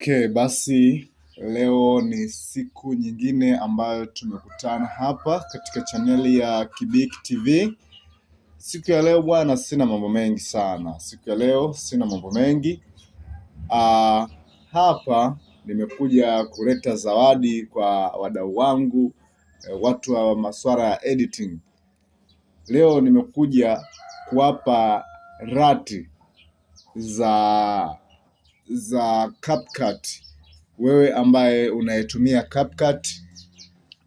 Okay, basi leo ni siku nyingine ambayo tumekutana hapa katika chaneli ya Kibiki TV. Siku ya leo bwana, sina mambo mengi sana. Siku ya leo sina mambo mengi. Hapa nimekuja kuleta zawadi kwa wadau wangu, watu wa masuala ya editing. Leo nimekuja kuwapa rati za CapCut. Wewe ambaye unayetumia CapCut,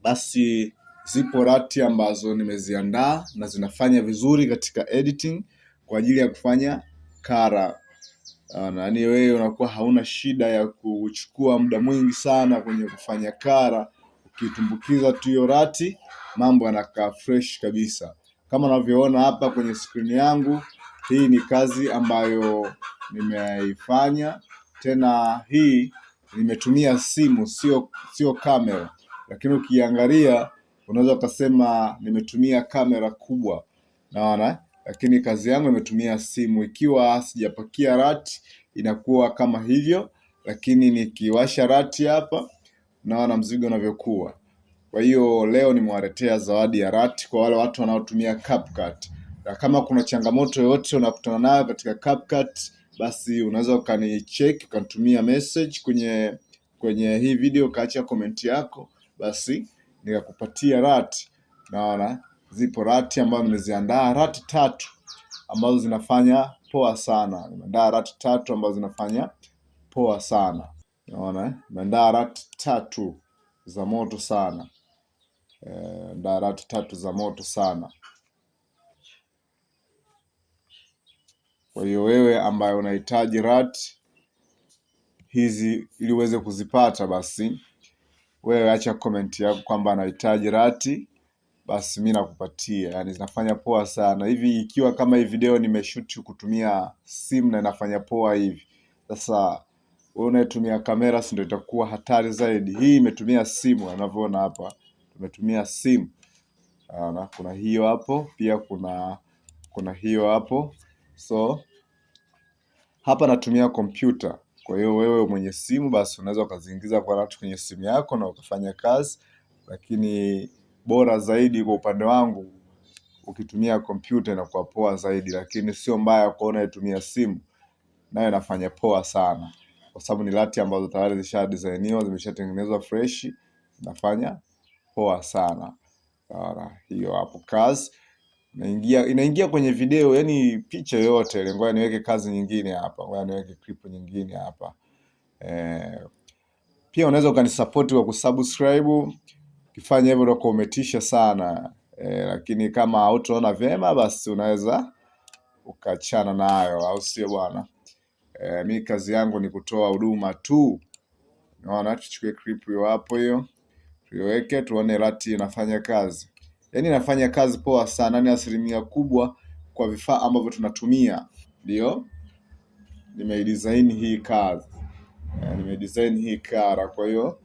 basi zipo rati ambazo nimeziandaa na zinafanya vizuri katika editing kwa ajili ya kufanya kara. Yaani wewe unakuwa hauna shida ya kuchukua muda mwingi sana kwenye kufanya kara. Ukitumbukiza tu hiyo rati, mambo yanakaa fresh kabisa. Kama unavyoona hapa kwenye screen yangu, hii ni kazi ambayo nimeifanya. Tena hii nimetumia simu, sio kamera, lakini ukiangalia unaweza ukasema nimetumia kamera kubwa, naona, lakini kazi yangu imetumia simu. Ikiwa sijapakia rati inakuwa kama hivyo, lakini nikiwasha rati hapa naona mzigo unavyokuwa. Kwa hiyo leo nimewaletea zawadi ya rati kwa wale watu wanaotumia CapCut. Na kama kuna changamoto yoyote unakutana nayo katika CapCut, basi unaweza ukanicheck, ukanitumia message kwenye hii video, kaacha comment yako, basi nikakupatia rati. Naona zipo rati ambazo nimeziandaa, rati 3 ambazo zinafanya poa sana. Nimeandaa rati 3 ambazo zinafanya poa sana. Naona nimeandaa rati 3 za moto sana. Rati 3 za moto sana. Kwa hiyo wewe ambaye unahitaji rati hizi ili uweze kuzipata, basi wewe acha comment yako kwamba anahitaji rati, basi mimi nakupatia. Yani zinafanya poa sana hivi. Ikiwa kama hii video nimeshoot kutumia simu na inafanya poa hivi, sasa wewe unayetumia kamera si ndio itakuwa hatari zaidi. Hii imetumia simu, unavyoona hapa tumetumia simu. Na kuna hiyo hapo pia, kuna hiyo hapo. So hapa natumia kompyuta. Kwa hiyo wewe mwenye simu, basi unaweza ukaziingiza kwa rati kwenye simu yako na ukafanya kazi, lakini bora zaidi kwa upande wangu ukitumia kompyuta inakuwa poa zaidi, lakini sio mbaya kwa unayetumia simu, nayo inafanya poa sana kwa sababu ni rati ambazo tayari zisha designiwa, zimeshatengenezwa fresh, inafanya poa sana. Hiyo hapo kazi inaingia kwenye video, yani picha yoyote. Ngoja niweke kazi nyingine hapa, ngoja niweke clip nyingine hapa. Pia unaweza ukanisupport kwa kusubscribe. Ukifanya hivyo ndio umetisha sana. Lakini kama hautaona vyema, basi unaweza ukachana nayo, au sio bwana? Mimi kazi yangu ni kutoa huduma tu. Naona tuchukue clip hiyo hapo, hiyo tuiweke tuone rati inafanya kazi. Yaani inafanya kazi poa sana, ni asilimia kubwa kwa vifaa ambavyo tunatumia. Ndio nimedesign hii kazi, nimedesign hii kara. Kwa hiyo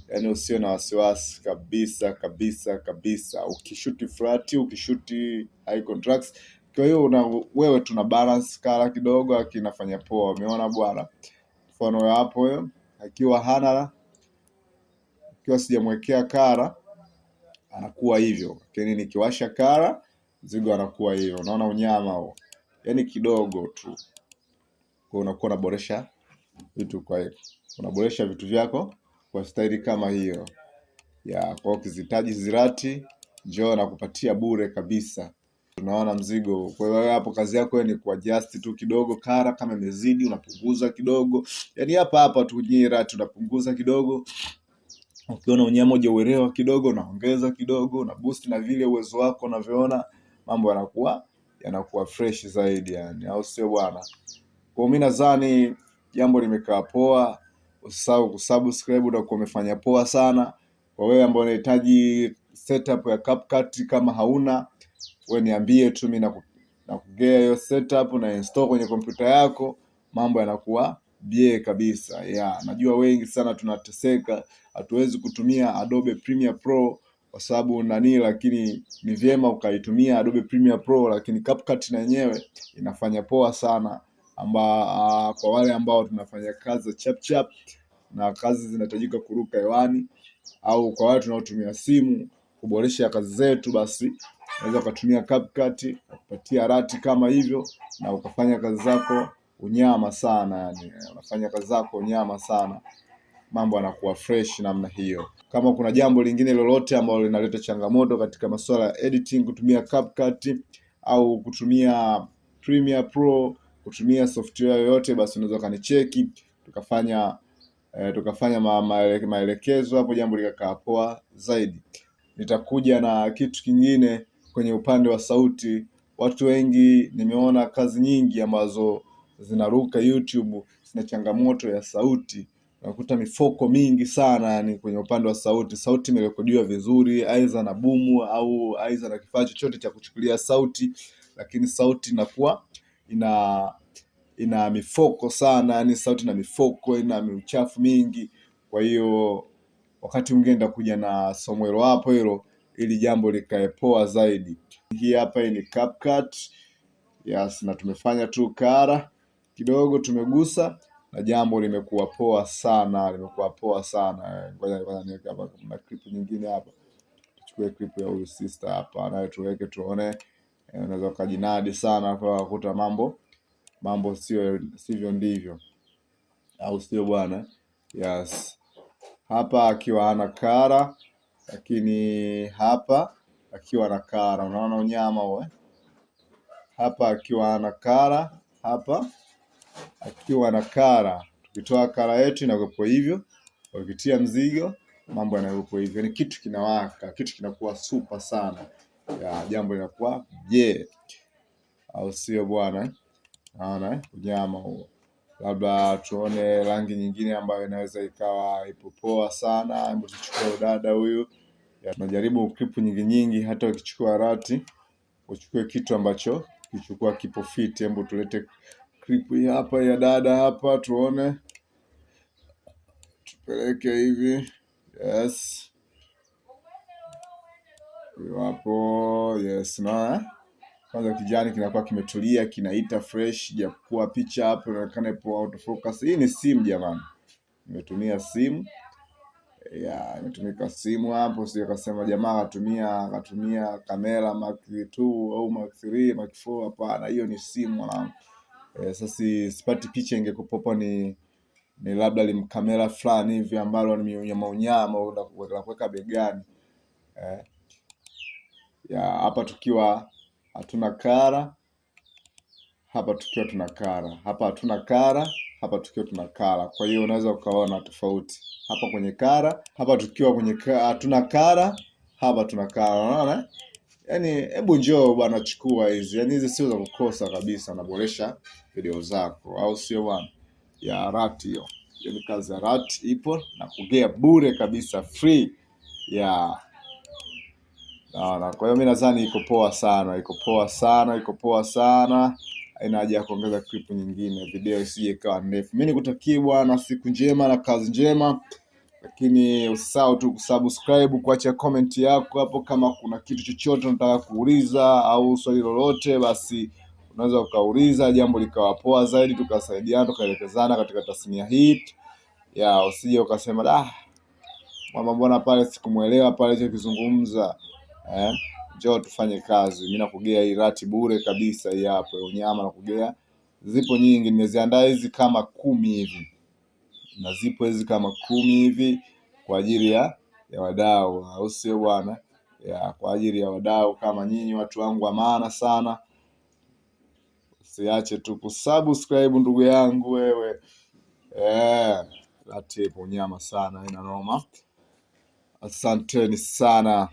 yani usio na wasiwasi kabisa kabisa kabisa. Ukishuti flat, ukishuti high contrast, kwa hiyo wewe tuna balance kara kidogo, akinafanya poa. Umeona bwana, mfano hapo hiyo akiwa sijamwekea kara anakuwa hivyo, lakini nikiwasha kara mzigo anakuwa hivyo. Unaona unyama huo, yani kidogo tu. Kwa unakuwa unaboresha vitu, kwa hiyo unaboresha vitu vyako kwa staili kama hiyo ya. Kwa ukizihitaji zirati, njoo na kupatia bure kabisa. Tunaona mzigo. Kwa hiyo hapo kazi yako ni kuadjust tu kidogo kara, kama imezidi unapunguza kidogo. Yani hapa tu kwenye rati unapunguza kidogo. Ukiona unyama hujauelewa kidogo unaongeza kidogo, na boost na vile uwezo wako unavyoona, mambo yanakuwa fresh zaidi yani, au sio bwana? Kwa mimi nadhani jambo limekaa poa. Usisahau kusubscribe, utakuwa umefanya poa sana. Kwa wewe ambao unahitaji setup ya CapCut, kama hauna, wewe niambie tu, mimi nakugea hiyo setup na install kwenye kompyuta yako, mambo yanakuwa bie kabisa. Najua wengi sana tunateseka, hatuwezi kutumia Adobe Premiere Pro kwa sababu nani, lakini ni vyema ukaitumia Adobe Premiere Pro, lakini CapCut na yenyewe inafanya poa sana. Kwa wale ambao tunafanya kazi chap na kazi zinahitajika kuruka hewani, au kwa wale tunaotumia simu kuboresha kazi zetu, basi unaweza ukatumia CapCut kupatia rati kama hivyo, na ukafanya kazi zako unyama sana. Yani unafanya kazi zako unyama sana, mambo yanakuwa fresh namna hiyo. Kama kuna jambo lingine lolote ambalo linaleta changamoto katika masuala ya editing, kutumia CapCut au kutumia Premiere Pro, kutumia software yoyote, basi unaweza kanicheki tukafanya maelekezo hapo, jambo likakaa poa zaidi. Nitakuja na kitu kingine kwenye upande wa sauti. Watu wengi nimeona kazi nyingi ambazo zinaruka YouTube zina changamoto ya sauti. Unakuta mifoko mingi sana, yani kwenye upande wa sauti. Sauti imerekodiwa vizuri, aidha na bumu au aidha na kifaa chochote cha kuchukulia sauti, lakini sauti inakuwa ina mifoko sana, yani sauti na mifoko, ina uchafu mingi. Kwa hiyo wakati mwingine nitakuja na somo hapo hilo ili jambo likae poa zaidi. Hii hapa ni CapCut. Yes, na tumefanya tu kara kidogo, tumegusa na jambo limekuwa poa sana, limekuwa poa sana. Ngoja niweke hapa kuna clip nyingine hapa. Tuchukue clip ya huyu sister hapa naye tuweke tuone. Unaweza kujinadi sana kwa kukuta mambo sivyo ndivyo, au sio bwana? Yes. Hapa akiwa ana kara, lakini hapa akiwa na kara. Unaona unyama huo? Hapa akiwa ana kara, hapa akiwa na kara. Tukitoa kara yetu inakuwa hivyo, ukitia mzigo mambo yanakuwa hivyo. Ni kitu kinawaka, kitu kinakuwa super sana. Ya jambo linakuwa au sio bwana? Naona unyama huo. Labda tuone rangi nyingine ambayo inaweza ikawa ipo poa sana. Hebu tuchukue dada huyu. Tunajaribu clip nyingi, hata ukichukua rati uchukue kitu ambacho kichukua kipo fit. Hebu tulete clip hii hapa ya dada hapa tuone, tupeleke hivi. Yes, hapo. Yes, na kwanza kijani kinakuwa kimetulia, kinaita fresh, japokuwa picha hapo inaonekana ipo out of focus. Hii ni simu jamani, nimetumia simu. Imetumika simu hapo, sio kasema jamaa akatumia kamera Mark 2 au Mark 3, Mark 4. Hapana, hiyo ni simu mwanangu. Sasa sipati picha ingekupopa ni labda limkamera fulani hivi ambalo ni unyama la kuweka begani. Hapa tukiwa hatuna kara, hapa tukiwa tuna kara. Hapa hatuna kara, hapa tukiwa tuna kara. Kwa hiyo unaweza ukaona tofauti hapa kwenye kara, hapa tukiwa kwenye hatuna kara, hapa tuna kara. Unaona? Yaani hebu njoo bwana, chukua hizi. Yaani hizi sio za kukosa kabisa, naboresha video zako, au sio bwana? Ya rati hiyo. Hiyo ni kazi ya rati, ipo na kugea bure kabisa, free. Naona. Kwa hiyo mimi nadhani iko poa sana. Haina haja ya kuongeza clip nyingine, video isije ikawa ndefu. Mimi nikutakie bwana siku njema na kazi njema. Lakini usisahau tu kusubscribe, kuacha comment yako hapo kama kuna kitu chochote unataka kuuliza au swali lolote, basi unaweza ukauliza, jambo likawa poa zaidi, tukasaidiana, tukaelekezana katika tasnia hii. Usije ukasema mama mbona pale sikumuelewa pale alichokizungumza. Njoo tufanye kazi. Mimi nakugea hii rati bure kabisa, hii hapo unyama nakugea. Zipo nyingi, nimeziandaa hizi kama 10 hivi. Na zipo hizi kama 10 hivi kwa ajili ya wadau, au sio bwana? Kwa ajili ya wadau kama nyinyi, watu wangu wa maana sana. Usiache tu kusubscribe ndugu yangu wewe. Rati ipo nyama sana, ina noma. Asanteni sana.